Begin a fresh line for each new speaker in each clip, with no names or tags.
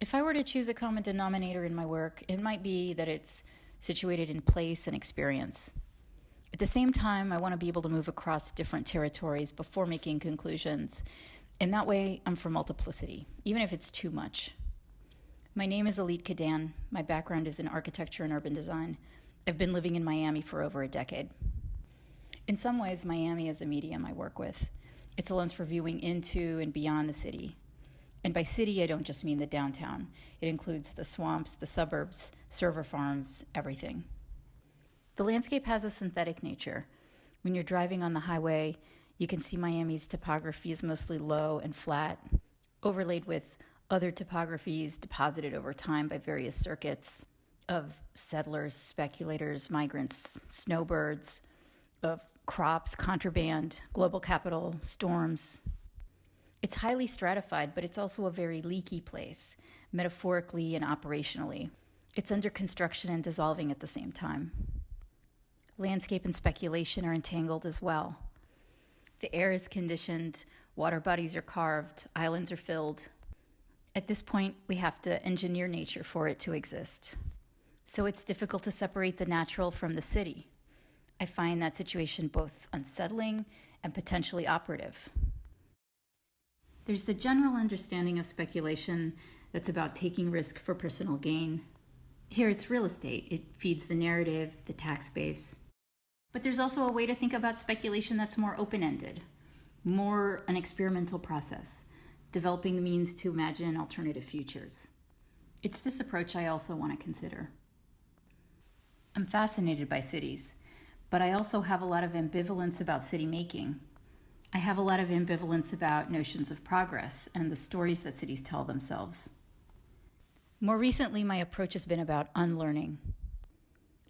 If I were to choose a common denominator in my work, it might be that it's situated in place and experience. At the same time, I want to be able to move across different territories before making conclusions. And that way, I'm for multiplicity, even if it's too much. My name is Kedan. My background is in architecture and urban design. I've been living in Miami for over a decade. In some ways, Miami is a medium I work with. It's a lens for viewing into and beyond the city. And by city, I don't just mean the downtown. It includes the swamps, the suburbs, server farms, everything. The landscape has a synthetic nature. When you're driving on the highway, you can see Miami's topography is mostly low and flat, overlaid with other topographies deposited over time by various circuits of settlers, speculators, migrants, snowbirds, of crops, contraband, global capital, storms. It's highly stratified, but it's also a very leaky place, metaphorically and operationally. It's under construction and dissolving at the same time. Landscape and speculation are entangled as well. The air is conditioned, water bodies are carved, islands are filled. At this point, we have to engineer nature for it to exist. So it's difficult to separate the natural from the city. I find that situation both unsettling and potentially operative. There's the general understanding of speculation that's about taking risk for personal gain. Here it's real estate. It feeds the narrative, the tax base. But there's also a way to think about speculation that's more open-ended, more an experimental process, developing the means to imagine alternative futures. It's this approach I also want to consider. I'm fascinated by cities, but I also have a lot of ambivalence about city making. I have a lot of ambivalence about notions of progress and the stories that cities tell themselves. More recently, my approach has been about unlearning,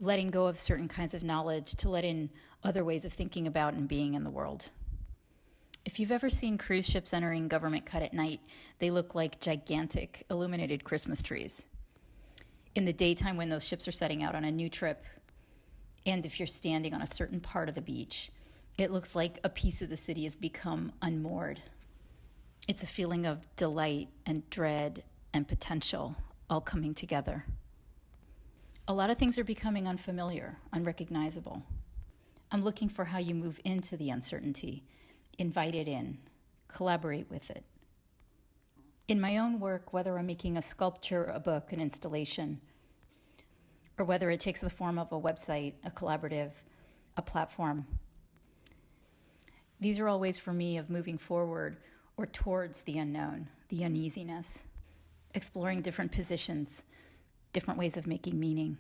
letting go of certain kinds of knowledge to let in other ways of thinking about and being in the world. If you've ever seen cruise ships entering Government Cut at night, they look like gigantic illuminated Christmas trees. In the daytime when those ships are setting out on a new trip, and if you're standing on a certain part of the beach, it looks like a piece of the city has become unmoored. It's a feeling of delight and dread and potential all coming together. A lot of things are becoming unfamiliar, unrecognizable. I'm looking for how you move into the uncertainty, invite it in, collaborate with it. In my own work, whether I'm making a sculpture, a book, an installation, or whether it takes the form of a website, a collaborative, a platform, these are all ways for me of moving forward or towards the unknown, the uneasiness, exploring different positions, different ways of making meaning.